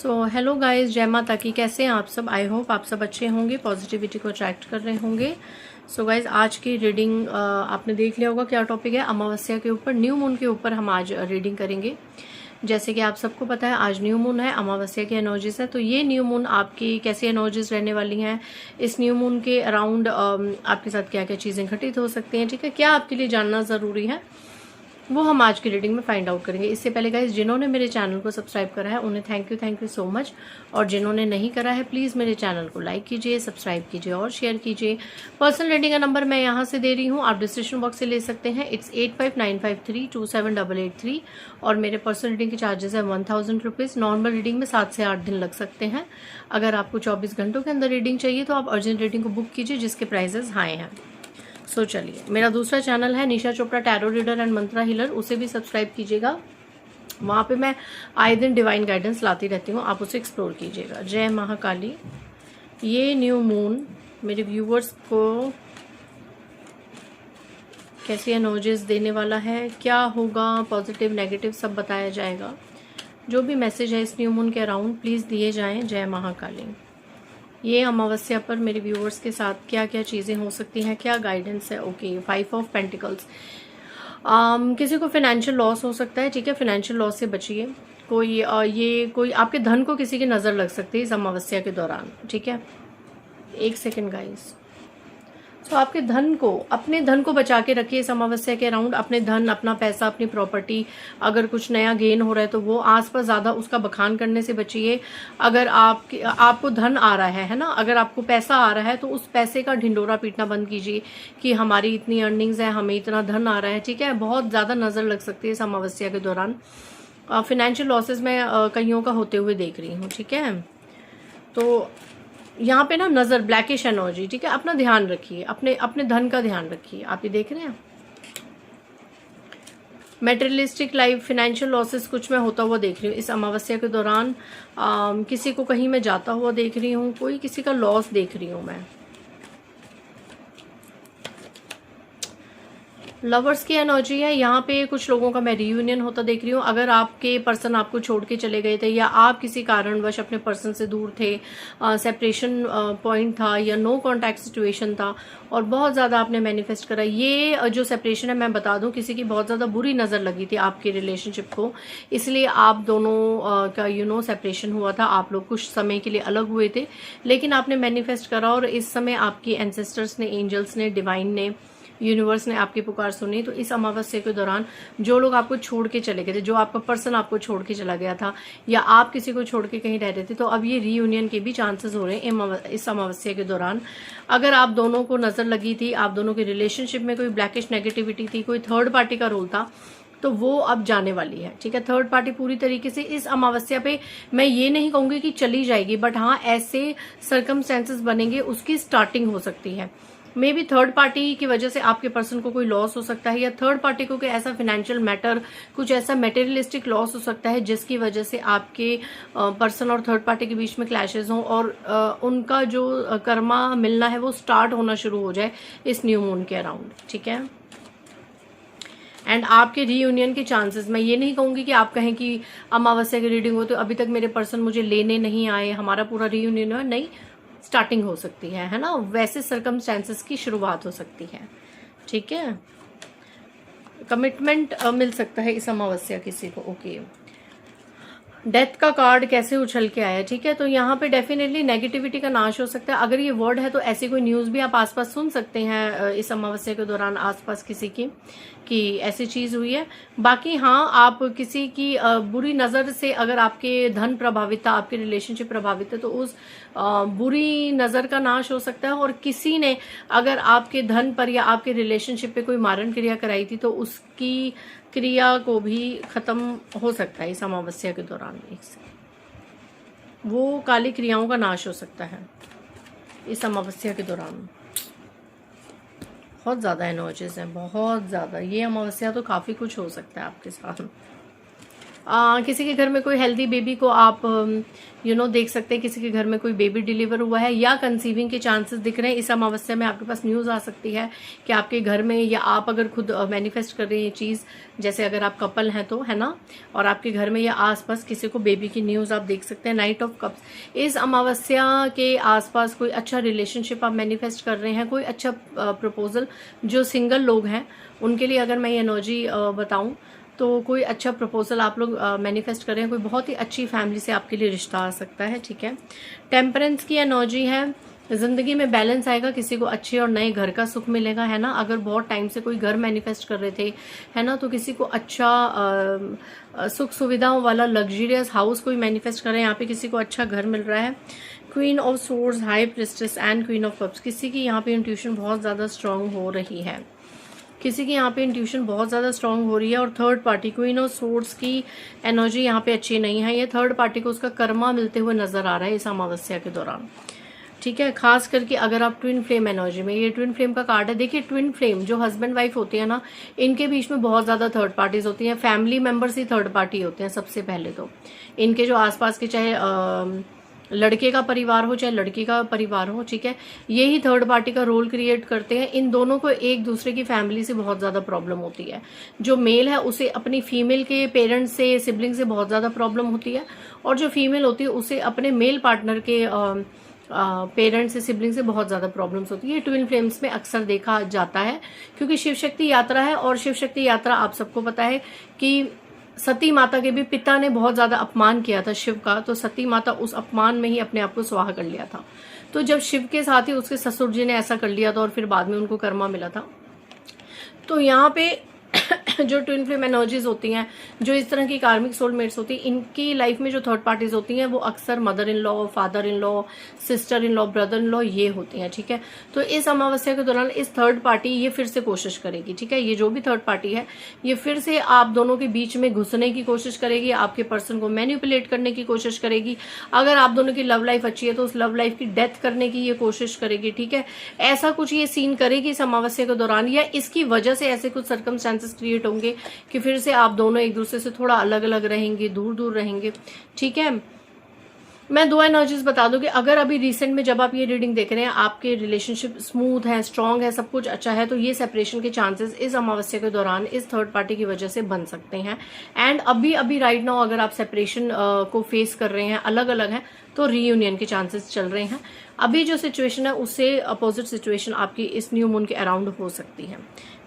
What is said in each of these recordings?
Hello guys, जय माता की। कैसे हैं आप सब? आई होप आप सब अच्छे होंगे, पॉजिटिविटी को अट्रैक्ट कर रहे होंगे। गाइस, आज की रीडिंग आपने देख लिया होगा क्या टॉपिक है। अमावस्या के ऊपर, न्यू मून के ऊपर हम आज रीडिंग करेंगे। जैसे कि आप सबको पता है आज न्यू मून है, अमावस्या की एनर्जीज है। तो ये न्यू मून आपकी कैसी एनर्जीज रहने वाली हैं, इस न्यू मून के अराउंड आपके साथ क्या क्या चीज़ें घटित हो सकती हैं, ठीक है, क्या आपके लिए जानना ज़रूरी है, वो हम आज की रीडिंग में फाइंड आउट करेंगे। इससे पहले गाइस, जिन्होंने मेरे चैनल को सब्सक्राइब करा है उन्हें थैंक यू सो मच। और जिन्होंने नहीं करा है प्लीज़ मेरे चैनल को लाइक कीजिए, सब्सक्राइब कीजिए और शेयर कीजिए। पर्सनल रीडिंग का नंबर मैं यहाँ से दे रही हूँ, आप डिस्क्रिप्शन बॉक्स से ले सकते हैं। इट्स 8595327883। और मेरे पर्सनल रीडिंग के चार्जेस है 1000 रुपीज़। नॉर्मल रीडिंग में 7 से 8 दिन लग सकते हैं। अगर आपको 24 घंटों के अंदर रीडिंग चाहिए तो आप अर्जेंट रीडिंग को बुक कीजिए, जिसके प्राइजेस हाई हैं। चलिए, मेरा दूसरा चैनल है Nisha Chopra tarot reader and mantra healer, उसे भी सब्सक्राइब कीजिएगा। वहाँ पे मैं आए दिन डिवाइन गाइडेंस लाती रहती हूँ, आप उसे एक्सप्लोर कीजिएगा। जय महाकाली। ये न्यू मून मेरे व्यूवर्स को कैसी एनर्जीज देने वाला है, क्या होगा, पॉजिटिव नेगेटिव सब बताया जाएगा। जो भी मैसेज है इस न्यू मून के अराउंड प्लीज़ दिए जाएँ। जय महाकाली। ये अमावस्या पर मेरे व्यूअर्स के साथ क्या क्या चीज़ें हो सकती हैं, क्या गाइडेंस है। Okay, 5 of pentacles. किसी को फाइनेंशियल लॉस हो सकता है, ठीक है, फाइनेंशियल लॉस से बचिए। कोई आपके धन को किसी की नज़र लग सकती है इस अमावस्या के दौरान, ठीक है। एक सेकेंड गाइस। आपके धन को, अपने धन को बचा के रखिए इस अमावस्या के अराउंड। अपने धन, अपना पैसा, अपनी प्रॉपर्टी, अगर कुछ नया गेन हो रहा है तो वो आसपास ज़्यादा उसका बखान करने से बचिए। अगर आपको धन आ रहा है ना, अगर आपको पैसा आ रहा है तो उस पैसे का ढिंडोरा पीटना बंद कीजिए कि हमारी इतनी अर्निंग्स है, हमें इतना धन आ रहा है, ठीक है। बहुत ज़्यादा नज़र लग सकती है इस अमावस्या के दौरान। फिनेंशियल लॉसेस मैं कईयों का होते हुए देख रही हूँ, ठीक है। तो यहाँ पे ना नज़र ब्लैकिश एनर्जी, ठीक है। अपना ध्यान रखिए, अपने धन का ध्यान रखिए। आप ये देख रहे हैं मेटेरियलिस्टिक लाइफ, फिनेंशियल लॉसेस कुछ मैं होता हुआ देख रही हूँ इस अमावस्या के दौरान। किसी को कहीं मैं जाता हुआ देख रही हूँ, कोई किसी का लॉस देख रही हूँ मैं। लवर्स की एनर्जी है यहाँ पे, कुछ लोगों का मैं रीयूनियन होता देख रही हूँ। अगर आपके पर्सन आपको छोड़ के चले गए थे या आप किसी कारणवश अपने पर्सन से दूर थे, सेपरेशन पॉइंट था या नो कांटेक्ट सिचुएशन था और बहुत ज़्यादा आपने मैनिफेस्ट करा, ये जो सेपरेशन है मैं बता दूं, किसी की बहुत ज़्यादा बुरी नज़र लगी थी आपके रिलेशनशिप को, इसलिए आप दोनों का सेपरेशन हुआ था। आप लोग कुछ समय के लिए अलग हुए थे, लेकिन आपने मैनिफेस्ट करा और इस समय आपकी एंसेस्टर्स ने, एंजल्स ने, डिवाइन ने, यूनिवर्स ने आपकी पुकार सुनी। तो इस अमावस्या के दौरान जो लोग आपको छोड़ के चले गए थे, जो आपका पर्सन आपको छोड़ के चला गया था या आप किसी को छोड़ के कहीं रह रहे थे, तो अब ये रीयूनियन के भी चांसेस हो रहे हैं इस अमावस्या के दौरान। अगर आप दोनों को नजर लगी थी, आप दोनों के रिलेशनशिप में कोई ब्लैकिश नेगेटिविटी थी, कोई थर्ड पार्टी का रोल था, तो वो अब जाने वाली है, ठीक है। थर्ड पार्टी पूरी तरीके से इस अमावस्या पे, मैं ये नहीं कहूंगी कि चली जाएगी, बट हाँ ऐसे सर्कमस्टेंसेस बनेंगे, उसकी स्टार्टिंग हो सकती है। मे बी थर्ड पार्टी की वजह से आपके पर्सन को कोई लॉस हो सकता है, या थर्ड पार्टी को कोई ऐसा फाइनेंशियल मैटर, कुछ ऐसा मेटेरियलिस्टिक लॉस हो सकता है जिसकी वजह से आपके पर्सन और थर्ड पार्टी के बीच में क्लैशेस हों और उनका जो कर्मा मिलना है वो स्टार्ट होना शुरू हो जाए इस न्यू मून के अराउंड, ठीक है। एंड आपके रीयूनियन के चांसेस, मैं ये नहीं कहूंगी कि आप कहें कि अमावस्या की रीडिंग हो तो अभी तक मेरे पर्सन मुझे लेने नहीं आए, हमारा पूरा रीयूनियन है, नहीं, स्टार्टिंग हो सकती है ना, वैसे सर्कमस्टेंसेस की शुरुआत हो सकती है, ठीक है। कमिटमेंट मिल सकता है इस अमावस्या किसी को। ओके, डेथ का कार्ड कैसे उछल के आया, ठीक है। तो यहाँ पे डेफिनेटली नेगेटिविटी का नाश हो सकता है। अगर ये वर्ड है तो ऐसी कोई न्यूज भी आप आसपास सुन सकते हैं इस अमावस्या के दौरान, आसपास किसी की कि ऐसी चीज हुई है। बाकी हाँ, आप किसी की बुरी नजर से, अगर आपके धन प्रभावित था, आपके रिलेशनशिप प्रभावित है, तो उस बुरी नजर का नाश हो सकता है। और किसी ने अगर आपके धन पर या आपके रिलेशनशिप पे कोई मारण क्रिया कराई थी तो उसकी क्रिया को भी खत्म हो सकता है इस अमावस्या के दौरान। वो काली क्रियाओं का नाश हो सकता है इस अमावस्या के दौरान। बहुत ज़्यादा एनर्जीज हैं, बहुत ज़्यादा। ये अमावस्या तो काफ़ी कुछ हो सकता है आपके साथ। किसी के घर में कोई हेल्दी बेबी को आप देख सकते हैं, किसी के घर में कोई बेबी डिलीवर हुआ है या कंसीविंग के चांसेस दिख रहे हैं। इस अमावस्या में आपके पास न्यूज़ आ सकती है कि आपके घर में, या आप अगर खुद मैनिफेस्ट कर रहे हैं ये चीज़, जैसे अगर आप कपल हैं तो, है ना, और आपके घर में या आसपास किसी को बेबी की न्यूज़ आप देख सकते हैं। नाइट ऑफ कप्स, इस अमावस्या के आसपास कोई अच्छा रिलेशनशिप आप मैनिफेस्ट कर रहे हैं, कोई अच्छा प्रपोजल, जो सिंगल लोग हैं उनके लिए अगर मैं ये एनर्जी बताऊं तो कोई अच्छा प्रपोजल आप लोग मैनिफेस्ट करें, कोई बहुत ही अच्छी फैमिली से आपके लिए रिश्ता आ सकता है। ठीक है, टेम्परेंस की एनर्जी है, जिंदगी में बैलेंस आएगा, किसी को अच्छे और नए घर का सुख मिलेगा, है ना। अगर बहुत टाइम से कोई घर मैनिफेस्ट कर रहे थे, है ना, तो किसी को अच्छा सुख सुविधाओं वाला लग्जरियस हाउस कोई मैनिफेस्ट कर रहे हैं, यहाँ पे किसी को अच्छा घर मिल रहा है। Queen of swords, high priestess and queen of cups, किसी की यहाँ पे इंट्यूशन बहुत ज्यादा स्ट्रांग हो रही है, किसी की यहाँ पे इंट्यूशन बहुत ज़्यादा स्ट्रांग हो रही है। और third party, queen of swords की एनर्जी यहाँ पे अच्छी नहीं है, ये थर्ड पार्टी को उसका कर्मा मिलते हुए नजर आ रहा है इस अमावस्या के दौरान। ठीक है, खास करके अगर आप ट्विन फ्लेम एनर्जी में, ये ट्विन फ्लेम का कार्ड है। देखिए, ट्विन फ्लेम जो हस्बैंड वाइफ होती है ना, इनके बीच में बहुत ज्यादा थर्ड पार्टीज होती हैं, फैमिली मेंबर्स ही थर्ड पार्टी होते हैं सबसे पहले तो। इनके जो आसपास के, चाहे लड़के का परिवार हो चाहे लड़की का परिवार हो, ठीक है, यही थर्ड पार्टी का रोल क्रिएट करते हैं। इन दोनों को एक दूसरे की फैमिली से बहुत ज्यादा प्रॉब्लम होती है। जो मेल है उसे अपनी फीमेल के पेरेंट्स से, सिबलिंग से बहुत ज्यादा प्रॉब्लम होती है, और जो फीमेल होती है उसे अपने मेल पार्टनर के पेरेंट्स से, सिबलिंग से बहुत ज्यादा प्रॉब्लम्स होती है। ट्विन फ्लेम्स में अक्सर देखा जाता है, क्योंकि शिव शक्ति यात्रा है, और शिव शक्ति यात्रा आप सबको पता है कि सती माता के भी पिता ने बहुत ज्यादा अपमान किया था शिव का, तो सती माता उस अपमान में ही अपने आप को स्वाहा कर लिया था। तो जब शिव के साथ ही उसके ससुर जी ने ऐसा कर लिया था, और फिर बाद में उनको कर्मा मिला था। तो यहाँ पे जो ट्विन फ्लेम एनर्जीज होती हैं, जो इस तरह की कार्मिक सोलमेट्स होती हैं, इनकी लाइफ में जो थर्ड पार्टीज होती हैं वो अक्सर mother in law, father in law, sister in law, brother in law, ये होती हैं। ठीक है, तो इस अमावस्या के दौरान इस थर्ड पार्टी ये फिर से कोशिश करेगी। ठीक है, ये जो भी थर्ड पार्टी है ये फिर से आप दोनों के बीच में घुसने की कोशिश करेगी, आपके पर्सन को मैनिपुलेट करने की कोशिश करेगी। अगर आप दोनों की लव लाइफ अच्छी है तो उस लव लाइफ की डेथ करने की ये कोशिश करेगी। ठीक है, ऐसा कुछ ये सीन करेगी इस अमावस्या के दौरान, या इसकी वजह से ऐसे कुछ सर्कमस्टेंसेस क्रिएट होंगे कि फिर से आप दोनों एक दूसरे से थोड़ा अलग अलग रहेंगे, दूर दूर रहेंगे। ठीक है, मैं दो एनर्जीज बता दूं कि अगर अभी रिसेंट में जब आप ये रीडिंग देख रहे हैं आपके रिलेशनशिप स्मूथ है, स्ट्रांग है, सब कुछ अच्छा है, तो ये सेपरेशन के चांसेस इस अमावस्या के दौरान इस थर्ड पार्टी की वजह से बन सकते हैं। एंड अभी अभी राइट नाउ अगर आप सेपरेशन को फेस कर रहे हैं, अलग अलग हैं, तो रीयूनियन के चांसेस चल रहे हैं। अभी जो सिचुएशन है उससे अपोजिट सिचुएशन आपकी इस न्यू मून के अराउंड हो सकती है।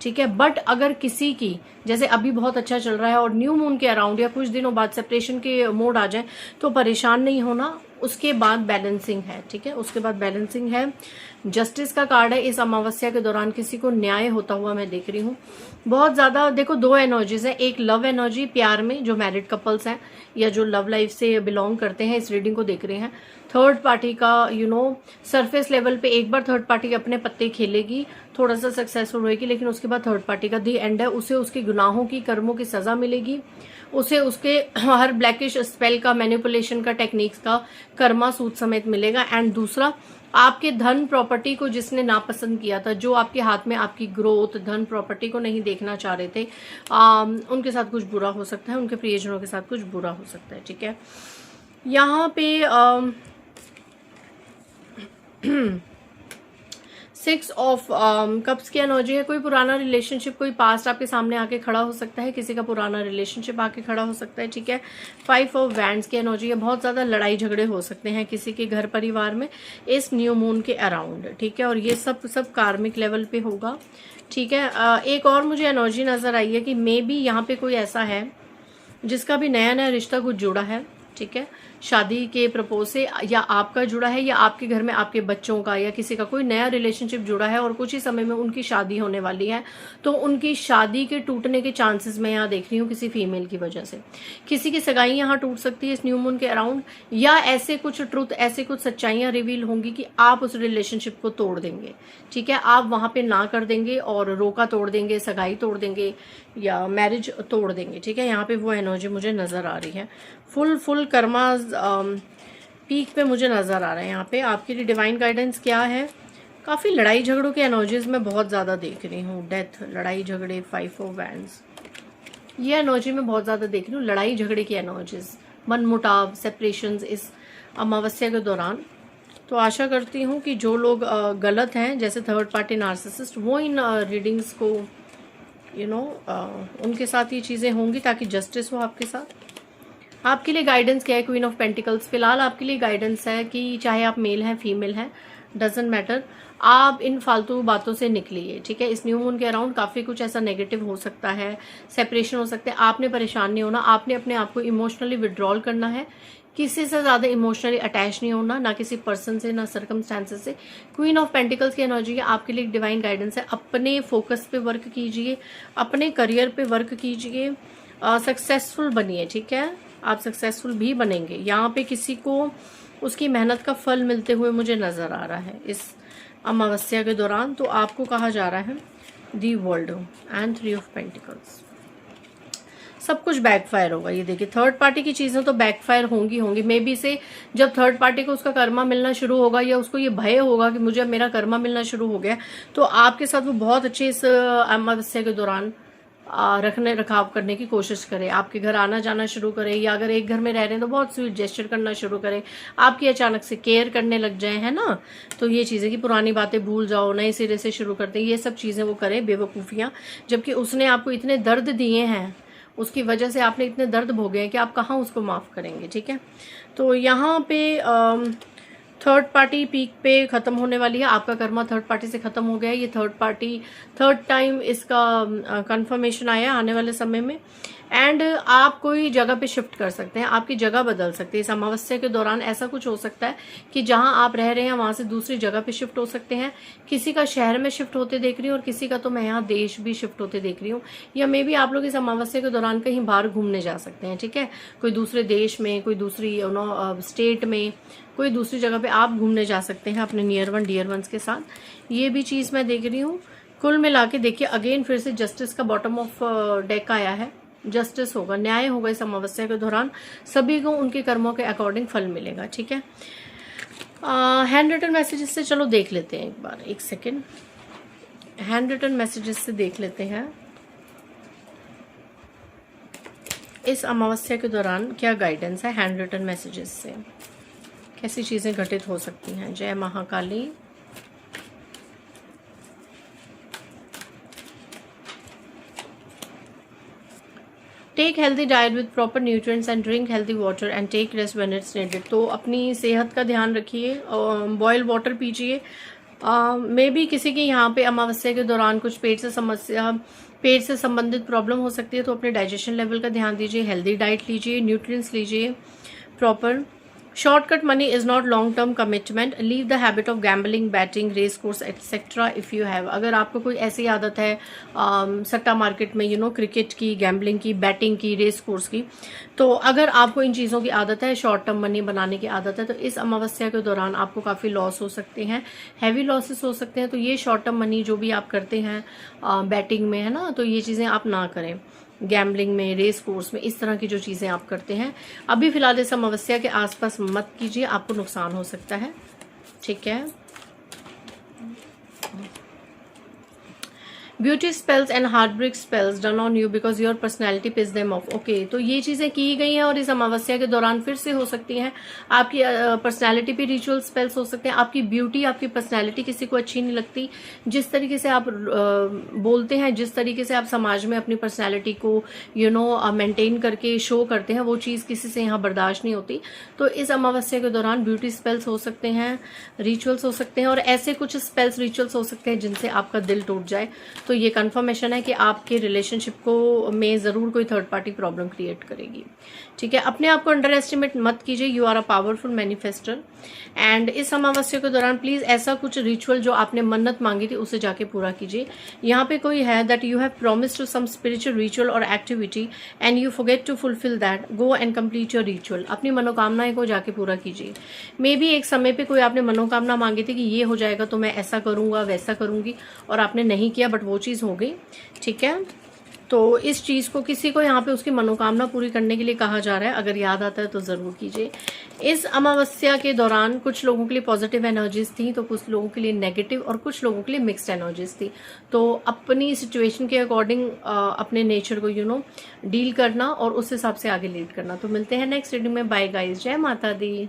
ठीक है, बट अगर किसी की जैसे अभी बहुत अच्छा चल रहा है और न्यू मून के अराउंड या कुछ दिनों बाद सेपरेशन के मोड आ जाए, तो परेशान नहीं होना, उसके बाद बैलेंसिंग है। ठीक है, उसके बाद बैलेंसिंग है। जस्टिस का कार्ड है। इस अमावस्या के दौरान किसी को न्याय होता हुआ मैं देख रही हूँ बहुत ज्यादा। देखो, दो एनर्जीज है, एक लव एनर्जी प्यार में जो मैरिड कपल्स हैं या जो लव लाइफ से बिलोंग करते हैं, इस रीडिंग को देख रहे हैं। थर्ड पार्टी का सरफेस लेवल पे एक बार थर्ड पार्टी अपने पत्ते खेलेगी, थोड़ा सा सक्सेसफुल होगी, लेकिन उसके बाद थर्ड पार्टी का दी एंड है। उसे उसके गुनाहों की, कर्मों की सजा मिलेगी, उसे उसके हर ब्लैकिश स्पेल का, मैनिपुलेशन का, टेक्निक्स का कर्मा सूद समेत मिलेगा। एंड दूसरा, आपके धन प्रॉपर्टी को जिसने नापसंद किया था, जो आपके हाथ में आपकी ग्रोथ, धन प्रॉपर्टी को नहीं देखना चाह रहे थे, उनके साथ कुछ बुरा हो सकता है, उनके प्रियजनों के साथ कुछ बुरा हो सकता है। ठीक है, यहाँ पे 6 ऑफ कप्स की एनर्जी है। कोई पुराना रिलेशनशिप, कोई पास्ट आपके सामने आके खड़ा हो सकता है, किसी का पुराना रिलेशनशिप आके खड़ा हो सकता है। ठीक है, 5 ऑफ वैंड्स की एनर्जी है। बहुत ज्यादा लड़ाई झगड़े हो सकते हैं किसी के घर परिवार में इस न्यू मून के अराउंड। ठीक है, और ये सब कार्मिक लेवल पे होगा। ठीक है, एक और मुझे एनर्जी नजर आई है कि मे बी यहाँ पे कोई ऐसा है जिसका भी नया नया रिश्ता कुछ जुड़ा है। ठीक है, शादी के प्रपोज से, या आपका जुड़ा है, या आपके घर में आपके बच्चों का या किसी का कोई नया रिलेशनशिप जुड़ा है और कुछ ही समय में उनकी शादी होने वाली है। तो उनकी शादी के टूटने के चांसेस मैं यहाँ देख रही हूँ किसी फीमेल की वजह से। किसी की सगाई यहाँ टूट सकती है इस न्यू मून के अराउंड, या ऐसे कुछ ट्रुथ, ऐसे कुछ सच्चाइयां रिवील होंगी कि आप उस रिलेशनशिप को तोड़ देंगे। ठीक है, आप वहां पे ना कर देंगे और रोका तोड़ देंगे, सगाई तोड़ देंगे या मैरिज तोड़ देंगे। ठीक है, यहाँ पे वो एनर्जी मुझे नजर आ रही है। फुल कर्माज पीक पे मुझे नजर आ रहा है। यहाँ पे आपके लिए डिवाइन गाइडेंस क्या है? काफी लड़ाई झगड़ों के एनर्जीज में बहुत ज्यादा देख रही हूँ। डेथ, लड़ाई झगड़े, 5 ऑफ वैंड्स। ये एनर्जी में बहुत ज्यादा देख रही हूँ, लड़ाई झगड़े की एनर्जीज, मनमुटाव, सेपरेशंस इस अमावस्या के दौरान। तो आशा करती हूँ कि जो लोग गलत हैं, जैसे थर्ड पार्टी नार्सिसिस्ट, वो इन रीडिंग्स को उनके साथ ये चीजें होंगी, ताकि जस्टिस हो आपके साथ। आपके लिए गाइडेंस क्या है? Queen of pentacles. फिलहाल आपके लिए गाइडेंस है कि चाहे आप मेल हैं फीमेल हैं, डजेंट मैटर, आप इन फालतू बातों से निकलिए, ठीक है। इस न्यू मून के अराउंड काफी कुछ ऐसा नेगेटिव हो सकता है, सेपरेशन हो सकता है। आपने परेशान नहीं होना, आपने अपने आप को इमोशनली विड्रॉल करना है, किसी से ज्यादा इमोशनली अटैच नहीं होना, ना किसी पर्सन से, ना सर्कमस्टांसेस से। क्वीन ऑफ पेंटिकल्स की एनर्जी है, आपके लिए एक डिवाइन गाइडेंस है। अपने फोकस पे वर्क कीजिए, अपने करियर पे वर्क कीजिए, सक्सेसफुल बनिए, ठीक है। आप सक्सेसफुल भी बनेंगे। यहाँ पे किसी को उसकी मेहनत का फल मिलते हुए मुझे नजर आ रहा है इस अमावस्या के दौरान। तो आपको कहा जा रहा है the world and 3 of pentacles. सब कुछ बैकफायर होगा। ये देखिए, थर्ड पार्टी की चीजें तो बैकफायर होंगी। मे बी से जब थर्ड पार्टी को उसका कर्मा मिलना शुरू होगा, या उसको ये भय होगा कि मुझे मेरा कर्मा मिलना शुरू हो गया, तो आपके साथ वो बहुत अच्छे इस अमावस्या के दौरान रखाव करने की कोशिश करे, आपके घर आना जाना शुरू करे, या अगर एक घर में रह रहे हैं तो बहुत स्वीट जेस्चर करना शुरू करे, आपकी अचानक से केयर करने लग जाए, है ना। तो ये चीजें कि पुरानी बातें भूल जाओ, नए सिरे से शुरू करते हैं, ये सब चीजें वो करे, बेवकूफियां। जबकि उसने आपको इतने दर्द दिए हैं, उसकी वजह से आपने इतने दर्द भोगे हैं कि आप कहाँ उसको माफ करेंगे, ठीक है। तो यहाँ पे थर्ड पार्टी पीक पे खत्म होने वाली है। आपका कर्मा थर्ड पार्टी से खत्म हो गया है। ये थर्ड पार्टी थर्ड टाइम इसका कंफर्मेशन आया आने वाले समय में। एंड आप कोई जगह पे शिफ्ट कर सकते हैं, आपकी जगह बदल सकते हैं। इस अमावस्या के दौरान ऐसा कुछ हो सकता है कि जहां आप रह रहे हैं वहां से दूसरी जगह पे शिफ्ट हो सकते हैं। किसी का शहर में शिफ्ट होते देख रही हूँ, और किसी का तो मैं यहाँ देश भी शिफ्ट होते देख रही हूँ। या मे बी आप लोग इस अमावस्या के दौरान कहीं बाहर घूमने जा सकते हैं, ठीक है। कोई दूसरे देश में, कोई दूसरी स्टेट में, कोई दूसरी जगह पे आप घूमने जा सकते हैं अपने नियर वन डियर वंस के साथ। ये भी चीज मैं देख रही हूँ। कुल मिला के देखिए, अगेन फिर से जस्टिस का बॉटम ऑफ डेक आया है। जस्टिस होगा, न्याय होगा इस अमावस्या के दौरान। सभी को उनके कर्मों के अकॉर्डिंग फल मिलेगा, ठीक है। हैंड रिटन मैसेजेस से चलो देख लेते हैं एक बार, एक सेकेंड। हैंड रिटन मैसेजेस से देख लेते हैं इस अमावस्या के दौरान क्या गाइडेंस है। हैंड रिटन मैसेजेस से कैसी चीजें घटित हो सकती हैं। जय Mahakali. Take healthy diet with proper nutrients and drink healthy water and take rest when it's needed. तो अपनी सेहत का ध्यान रखिए, बॉयल वाटर पीजिए। मे बी किसी की यहाँ पे अमावस्या के दौरान कुछ पेट से संबंधित प्रॉब्लम हो सकती है, तो अपने डाइजेशन लेवल का ध्यान दीजिए, हेल्दी डाइट लीजिए, न्यूट्रिएंट्स लीजिए proper. Shortcut money is not long-term commitment. Leave the habit of gambling, betting, race course, etc. if you have. अगर आपको कोई ऐसी आदत है सट्टा मार्केट में, क्रिकेट की, गैम्बलिंग की, बैटिंग की, रेस कोर्स की, तो अगर आपको इन चीज़ों की आदत है, शॉर्ट टर्म मनी बनाने की आदत है, तो इस अमावस्या के दौरान आपको काफ़ी लॉस हो सकते हैं, हैवी लॉसेस हो सकते हैं। तो ये शॉर्ट टर्म मनी जो भी आप करते हैं बैटिंग में, है ना, तो ये चीज़ें आप ना करें। गैम्बलिंग में, रेस कोर्स में, इस तरह की जो चीजें आप करते हैं, अभी फिलहाल इस अमावस्या के आसपास मत कीजिए, आपको नुकसान हो सकता है, ठीक है। Beauty spells and heart break spells done on you because your personality piss them off. Okay, तो ये चीजें की गई हैं और इस अमावस्या के दौरान फिर से हो सकती हैं। आपकी पर्सनैलिटी पे रिचुअल स्पेल्स हो सकते हैं। आपकी ब्यूटी, आपकी पर्सनैलिटी किसी को अच्छी नहीं लगती। जिस तरीके से आप बोलते हैं, जिस तरीके से आप समाज में अपनी पर्सनैलिटी को मेंटेन करके शो करते हैं, वो चीज किसी से यहाँ बर्दाश्त नहीं होती। तो इस अमावस्या के दौरान ब्यूटी स्पेल्स हो सकते हैं, रिचुअल्स हो सकते हैं, और ऐसे कुछ स्पेल्स रिचुअल्स हो सकते हैं जिनसे आपका दिल टूट जाए। तो ये कंफर्मेशन है कि आपके रिलेशनशिप को में जरूर कोई थर्ड पार्टी प्रॉब्लम क्रिएट करेगी, ठीक है। अपने आप को अंडर एस्टिमेट मत कीजिए। You are a powerful manifester. And इस अमावस्या के दौरान प्लीज ऐसा कुछ रिचुअल जो आपने मन्नत मांगी थी उसे जाके पूरा कीजिए। यहाँ पे कोई है that you have promised to some spiritual ritual और activity and you forget to fulfil that, go and complete your ritual. अपनी मनोकामनाएं को जाके पूरा कीजिए। मे बी एक समय पे कोई आपने मनोकामना मांगी थी कि ये हो जाएगा तो मैं ऐसा करूंगा, वैसा करूंगी, और आपने नहीं किया, बट वो चीज हो गई, ठीक है। तो इस चीज को किसी को यहाँ पे उसकी मनोकामना पूरी करने के लिए कहा जा रहा है, अगर याद आता है तो जरूर कीजिए। इस अमावस्या के दौरान कुछ लोगों के लिए पॉजिटिव एनर्जीज थी, तो कुछ लोगों के लिए नेगेटिव और कुछ लोगों के लिए मिक्स्ड एनर्जीज थी। तो अपनी सिचुएशन के अकॉर्डिंग अपने नेचर को डील करना और उस हिसाब से आगे लीड करना। तो मिलते हैं नेक्स्ट रीडिंग में। बाय गाइस, जय माता दी।